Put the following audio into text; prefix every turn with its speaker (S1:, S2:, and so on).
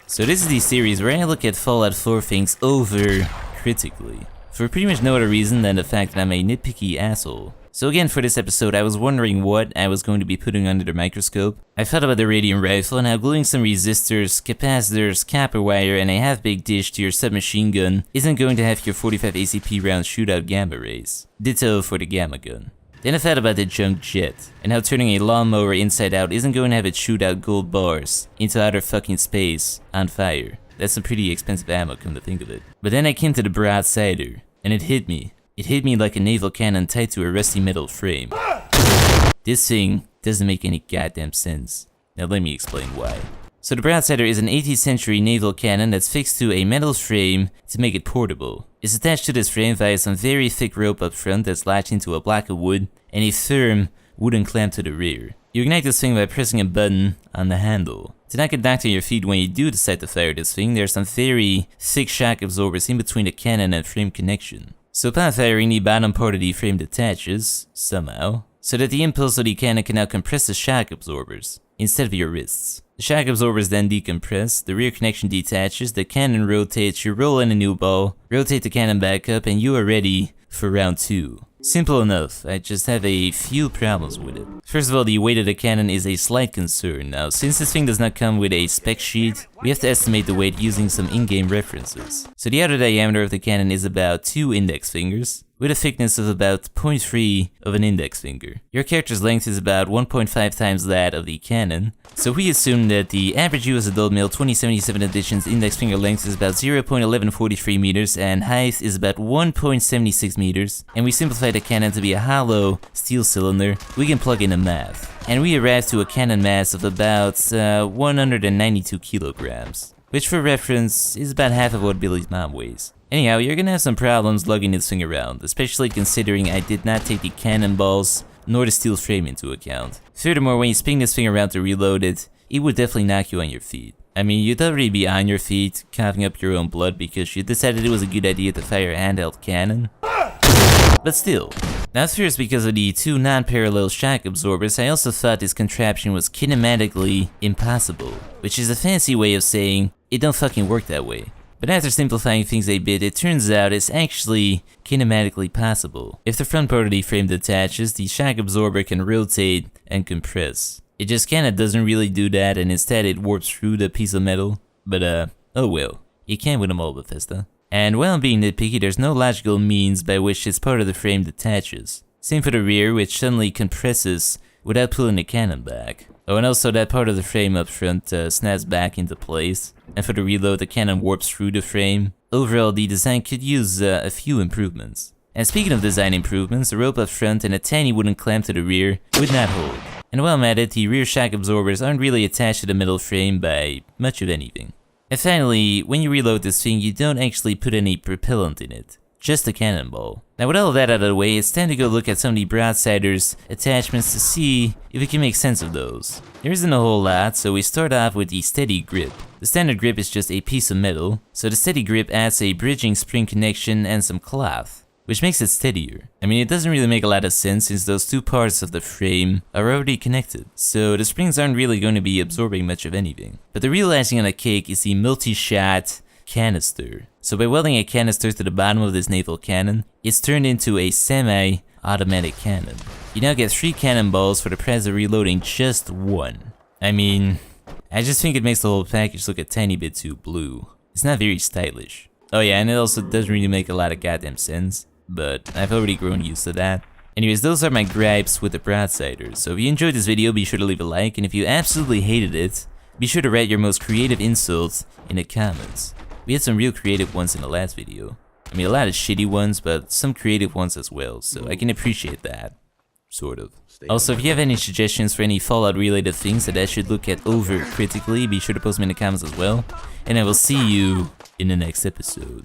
S1: So this is the series where I look at Fallout 4 things over critically, for pretty much no other reason than the fact that I'm a nitpicky asshole. So again, for this episode, I was wondering what I was going to be putting under the microscope. I thought about the radium rifle and how gluing some resistors, capacitors, copper wire, and a half-baked dish to your submachine gun isn't going to have your 45 ACP round shoot out gamma rays. Ditto for the gamma gun. Then I thought about the junk jet, and how turning a lawnmower inside out isn't going to have it shoot out gold bars into outer fucking space on fire. That's some pretty expensive ammo, come to think of it. But then I came to the Broadsider, and it hit me. It hit me like a naval cannon tied to a rusty metal frame. This thing doesn't make any goddamn sense. Now let me explain why. So the Broadsider is an 18th century naval cannon that's fixed to a metal frame to make it portable. It's attached to this frame via some very thick rope up front that's latched into a block of wood and a firm wooden clamp to the rear. You ignite this thing by pressing a button on the handle. To not get knocked on your feet when you do decide to fire this thing, there are some very thick shock absorbers in between the cannon and frame connection. So upon firing, the bottom part of the frame detaches, somehow, so that the impulse of the cannon can now compress the shock absorbers, instead of your wrists. The shock absorbers then decompress, the rear connection detaches, the cannon rotates, you roll in a new ball, rotate the cannon back up, and you are ready for round 2. Simple enough, I just have a few problems with it. First of all, the weight of the cannon is a slight concern. Now, since this thing does not come with a spec sheet, we have to estimate the weight using some in-game references. So the outer diameter of the cannon is about 2 index fingers, with a thickness of about 0.3 of an index finger. Your character's length is about 1.5 times that of the cannon, so we assume that the average US adult male 2077 edition's index finger length is about 0.1143 meters and height is about 1.76 meters, and we simplify the cannon to be a hollow steel cylinder. We can plug in the math, and we arrive to a cannon mass of about 192 kilograms, which for reference is about half of what Billy's mom weighs. Anyhow, you're gonna have some problems lugging this thing around, especially considering I did not take the cannonballs nor the steel frame into account. Furthermore, when you spin this thing around to reload it, it would definitely knock you on your feet. I mean, you'd already be on your feet, coughing up your own blood because you decided it was a good idea to fire a handheld cannon. But still. Now first, because of the 2 non-parallel shock absorbers, I also thought this contraption was kinematically impossible, which is a fancy way of saying it don't fucking work that way. But after simplifying things a bit, it turns out it's actually kinematically possible. If the front part of the frame detaches, the shock absorber can rotate and compress. It just kinda doesn't really do that, and instead it warps through the piece of metal. But oh well, you can't win them all, Bethesda. And while I'm being nitpicky, there's no logical means by which this part of the frame detaches. Same for the rear, which suddenly compresses without pulling the cannon back. Oh, and also that part of the frame up front snaps back into place. And for the reload, the cannon warps through the frame. Overall, the design could use a few improvements. And speaking of design improvements, the rope up front and a tiny wooden clamp to the rear would not hold. And while I'm at it, the rear shock absorbers aren't really attached to the metal frame by much of anything. And finally, when you reload this thing, you don't actually put any propellant in it. Just a cannonball. Now with all of that out of the way, it's time to go look at some of the Broadsider's attachments to see if we can make sense of those. There isn't a whole lot, so we start off with the steady grip. The standard grip is just a piece of metal, so the steady grip adds a bridging spring connection and some cloth, which makes it steadier. I mean, it doesn't really make a lot of sense since those 2 parts of the frame are already connected, so the springs aren't really going to be absorbing much of anything. But the real icing on the cake is the multi-shot canister. So by welding a canister to the bottom of this naval cannon, it's turned into a semi-automatic cannon. You now get 3 cannonballs for the price of reloading just 1. I mean, I just think it makes the whole package look a tiny bit too blue. It's not very stylish. Oh yeah, and it also doesn't really make a lot of goddamn sense, but I've already grown used to that. Anyways, those are my gripes with the Broadsider. So if you enjoyed this video, be sure to leave a like, and if you absolutely hated it, be sure to write your most creative insults in the comments. We had some real creative ones in the last video. I mean, a lot of shitty ones, but some creative ones as well, so I can appreciate that. Sort of. Also, if you have any suggestions for any Fallout related things that I should look at over critically, be sure to post them in the comments as well. And I will see you in the next episode.